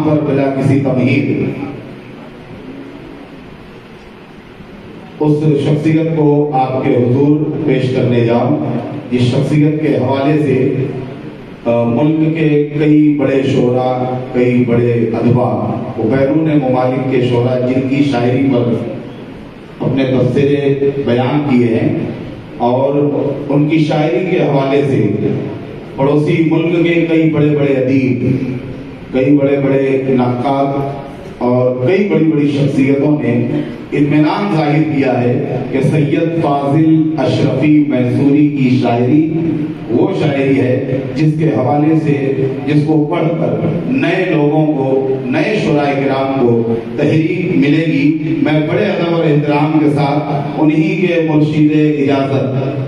پر بلا کسی تمہید اس شخصیت کو آپ کے حضور پیش کرنے جاؤں جس شخصیت کے حوالے سے ملک کے کئی بڑے شعراء، کئی بڑے ادبا و بیرون ممالک کے شعراء جن کی شاعری پر اپنے تبصرے بیان کیے ہیں، اور ان کی شاعری کے حوالے سے پڑوسی ملک کے کئی بڑے بڑے ادیب، کئی بڑے بڑے نقاد اور کئی بڑی بڑی شخصیتوں نے اطمینان ظاہر کیا ہے کہ سید فاضل اشرفی میسوری کی شاعری وہ شاعری ہے جس کے حوالے سے، جس کو پڑھ کر نئے لوگوں کو، نئے شعراء کرام کو تحریک ملے گی۔ میں بڑے ادب اور احترام کے ساتھ انہی کے مرشد اجازت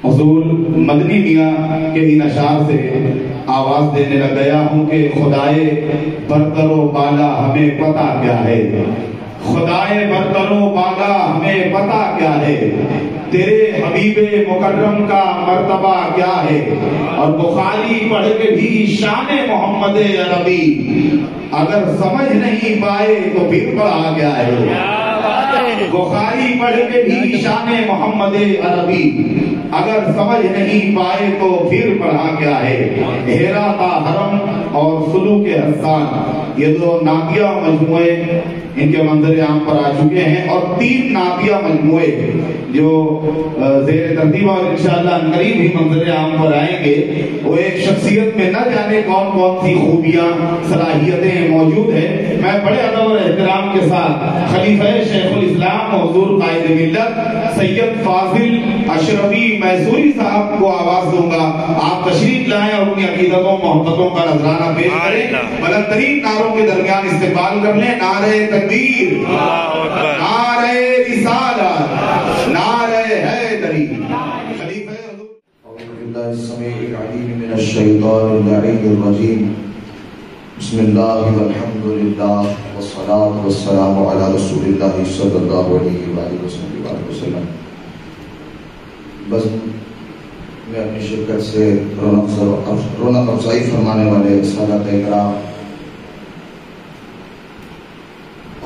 حضور مدنی میاں کے ان اشعار سے آواز دینے لگ گیا ہوں کہ خدائے برتر و بالا ہمیں پتہ کیا ہے، خدائے برتر و بالا ہمیں پتہ کیا ہے، تیرے حبیب مکرم کا مرتبہ کیا ہے، اور بخاری پڑھ کے بھی شان محمد عربی اگر سمجھ نہیں پائے تو پھر پڑھا کیا ہے، بخاری پڑھ کے بھی شان محمد عربی اگر سمجھ نہیں پائے تو پھر پڑھا کیا ہے۔ ہیرا تا حرم اور سلوک حسان، یہ دو نعتیہ مجموعے ان کے منظر عام پر آ چکے ہیں، اور 3 نعتیہ مجموعے جو زیر ترتیب اور انشاءاللہ قریب ہی منظر عام پر آئیں گے، وہ ایک شخصیت میں نہ جانے کون کون سی خوبیاں، صلاحیتیں موجود ہیں۔ میں بڑے ادب اور احترام کے ساتھ خلیفہ شیخ الاسلام حضور قائد ملت سید فاضل اشرفی میسوری صاحب کو آواز دوں گا، آپ تشریف لائیں اور اپنی عقیدتوں محبتوں کا نذرانہ پیش کریں۔ بلند ترین نعروں کے درمیان استقبال کر لیں۔ نعرہ تکبیر، نعرہ رسالت، نعرہ حیدری۔ خلیفہ اعوذ باللہ السمیع العلیم من الشیطان اللعین الرجیم، بسم اللہ والحمد للہ والصلاة والسلام علی رسول اللہ صلی اللہ علیہ وآلہ وسلم۔ بس میں اپنی شرکت سے رونق افزائی فرمانے والے سادات اکرام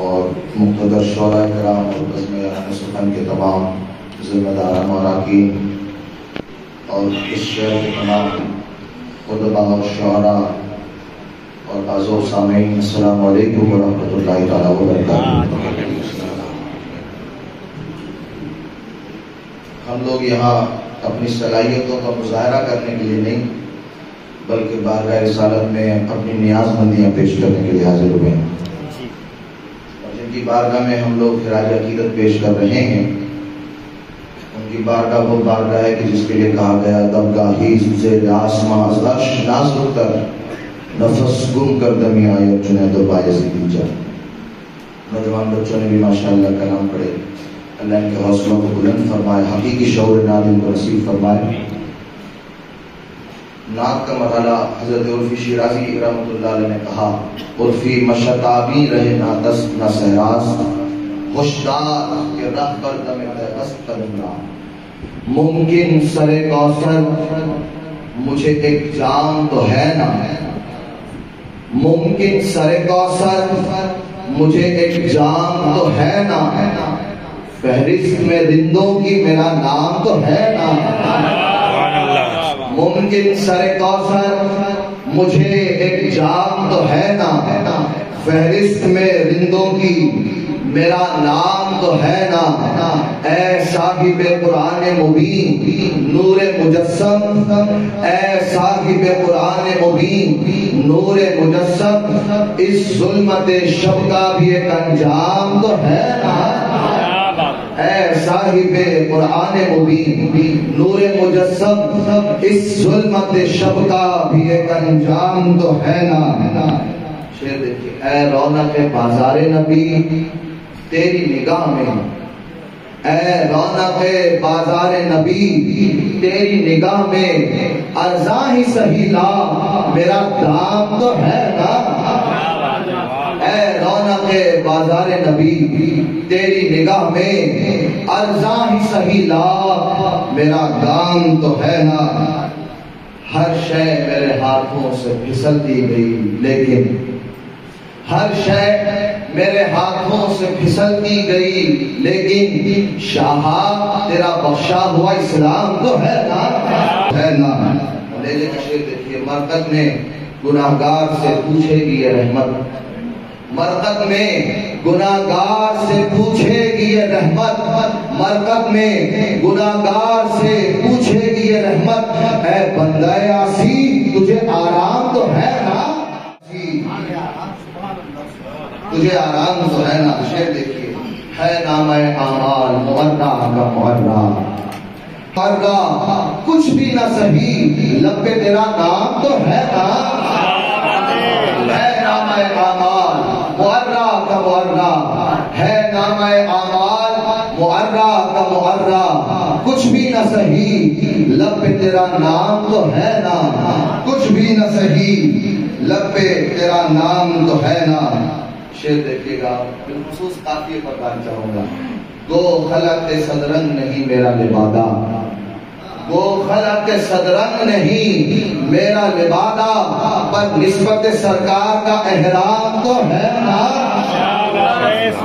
اور مقتدر شعراء کرام اور بزم اہل سخن کے تمام ذمہ داران اور اراکین اور اس شہر کے تمام ادباء اور شعراء اور اعزاء سامعین، السلام علیکم ورحمۃ اللہ تعالیٰ وبرکاتہ۔ ہم لوگ یہاں اپنی صلاحیتوں کا مظاہرہ کرنے کے لیے نہیں بلکہ بارگاہ رسالت میں اپنی نیاز مندیاں پیش کرنے کے لیے حاضر ہوئے ہیں، اور جن کی بارگاہ میں ہم لوگ خراج عقیدت پیش کر رہے ہیں ان کی بارگاہ وہ بارگاہ ہے کہ جس کے لیے کہا گیا دمگاہی زیر آسماں از عرش نازک تر، نفس گم کر دمی آیت جنید و بایزیدی جا۔ نوجوان بچوں نے بھی ماشاءاللہ کلام پڑھے، اللہ ان کے حوصلوں کو بلند فرمائے، حقیقی شعور نادم کو نصیب فرمائے۔ نعت کا مرحلہ حضرت عرفی شیرازی رحمۃ اللہ علیہ نے کہا، عرفی مشتابی رہے نہ دست نہ سہراز، ہوشدار کہ رہ پر دم دست کروں گا، ممکن سر کوثر مجھے ایک جام تو ہے نا، ممکن سر کوثر مجھے ایک جام تو ہے نا، فہرست میں رندوں کی میرا نام تو ہے نا، ممکن سر کوثر مجھے ایک جام تو ہے نا، فہرست میں رندوں کی میرا نام تو ہے نا، اے صاحب قرآن مبین نور مجسم، اے صاحب قرآن مبین نور مجسم، اس ظلمت شب کا بھی ایک انجام تو ہے نا، اے صاحب قرآن مبین نور مجسم، اس ظلمت شب کا بھی ایک انجام تو ہے نا۔ شعر دیکھیے، اے رونق بازار نبی تیری نگاہ میں، اے رونق بازار نبی تیری نگاہ میں، ارزاں ہی سہی لا میرا دام تو ہے نا، اے رونق بازار نبی تیری نگاہ میں، ارزاں ہی سہی لا میرا دام تو ہے نا۔ ہر شے میرے ہاتھوں سے پھسلتی گئی، لیکن ہر شے میرے ہاتھوں سے پھسلتی گئی، لیکن شاہ تیرا بخشا ہوا اسلام تو ہے نا، ہے نا۔ لیلے کا شعر دیکھیے، مرکز میں گناہگار سے پوچھے گی یہ رحمت، مرکز میں گناہگار سے پوچھے گی یہ رحمت، مرکز میں گناہگار سے پوچھے گی یہ رحمت، اے بندہ آسی تجھے آرام تو ہے نا، تجھے آرام تو ہے نا۔ شعر دیکھیے، ہے نام اعمال مغرہ کا مغرہ، مغرہ کچھ بھی نہ سہی لب پہ تیرا نام تو ہے نا، ہے نام اعمال مغرہ کا مغرہ، ہے نام اعمال مغرہ کا مغرہ، کچھ بھی نہ سہی لب پہ تیرا نام تو ہے نا، کچھ بھی نہ سہی لب پہ تیرا نام تو ہے نا۔ شعر دیکھیے گا، بالخصوص قافیے پر بات چاہوں گا۔ گو خلق صدرنگ نہیں میرا لبادہ، گو خلق صدرنگ نہیں میرا لبادہ، پر نسبت سرکار کا احرام تو ہے نا،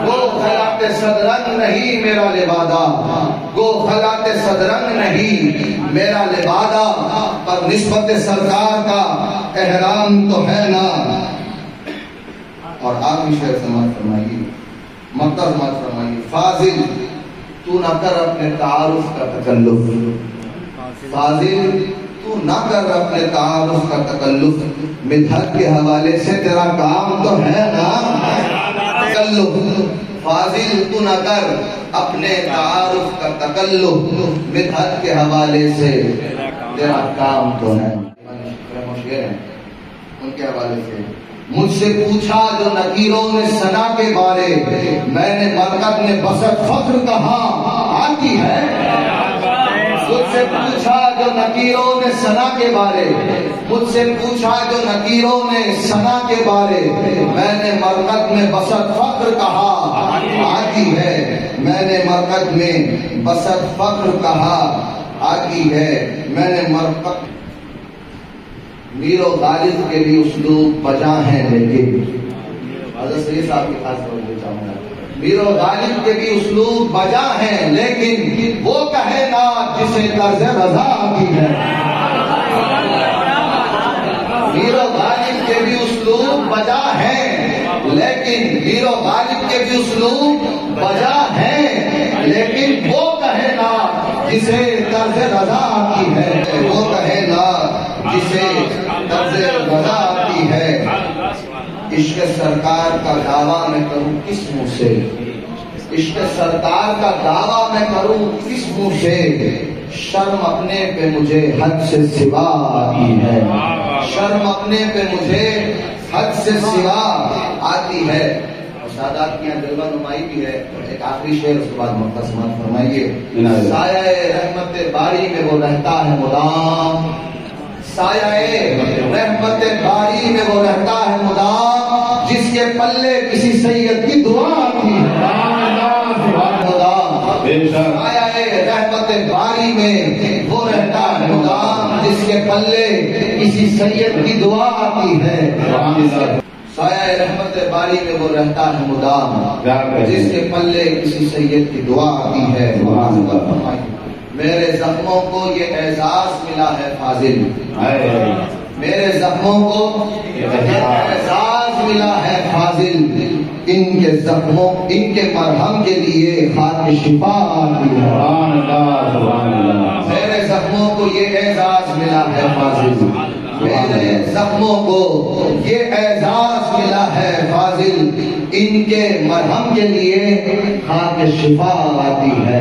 گو خلق صدرنگ نہیں میرا لبادہ، گو خلق صدرنگ نہیں میرا لبادہ، پر نسبت سرکار کا احرام تو ہے نا۔ اور آخری شعر سماعت فرمائیے، مقدس سماعت فرمائیے، فاضل تو نہ کر اپنے تعارف کا تکلف، فاضل تو نہ کر اپنے تعارف کا تکلف، مدحت کے حوالے سے تیرا کام تو ہے نا تکلف، فاضل تو نہ کر اپنے تعارف کا تکلف، مدحت کے حوالے سے تیرا کام تو ہے۔ ان کے حوالے سے مجھ سے پوچھا جو نکیروں نے ثنا کے بارے، میں نے برکت نے بسط فخر کہا آتی ہے، مجھ سے پوچھا جو نکیروں نے ثنا کے بارے، مجھ سے پوچھا جو نکیروں نے ثنا کے بارے، میں نے مرکز میں بسط فخر کہا آتی ہے، میں نے مرکز میں بسط فخر کہا آتی ہے، میں نے مرکز میر و غالب کے بھی اسلوب بجا ہیں، لیکن حضرت سید صاحب کی خاص طور پہ چاہوں گا، میر و غالب کے بھی اسلوب بجا ہیں، لیکن وہ کہے نا جسے طرز رضا آتی ہے، میر و غالب کے بھی اسلوب بجا ہیں، لیکن میر و غالب کے بھی اسلوب بجا ہیں، لیکن وہ کہے نا جسے طرز رضا آتی ہے، وہ کہے نا جسے طرز رضا آتی ہے۔ عشق سرکار کا دعویٰ میں کروں کس منہ سے، عشق سرکار کا دعویٰ میں کروں کس منہ سے، شرم اپنے پہ مجھے حد سے سوا آتی ہے، شرم اپنے پہ مجھے حد سے سوا آتی ہے۔ سادات کی یہاں جلوہ نمائی بھی ہے۔ ایک آخری شعر اس کے بعد مختصر فرمائیے، سایہ رحمت باری میں وہ رہتا ہے مدام، سایہ رحمت باری میں وہ رہتا ہے مدام، جس کے پلے کسی سید کی دعا آتی ہے، سایہ رحمت باری میں وہ رہتا ہے مدام، جس کے پلے کسی سید کی دعا آتی ہے، سایہ رحمت باری میں وہ رہتا ہے مدام، جس کے پلے کسی سید کی دعا آتی ہے۔ میرے زخموں کو یہ اعزاز ملا ہے فاضل، میرے زخموں کو یہ اعزاز ملا ہے فاضل، ان کے زخموں ان کے مرہم کے لیے خاک شفا آتی ہے، میرے زخموں کو یہ اعزاز ملا ہے فاضل، میرے زخموں کو یہ اعزاز ملا ہے فاضل، ان کے مرہم کے لیے خاک شفا آتی ہے۔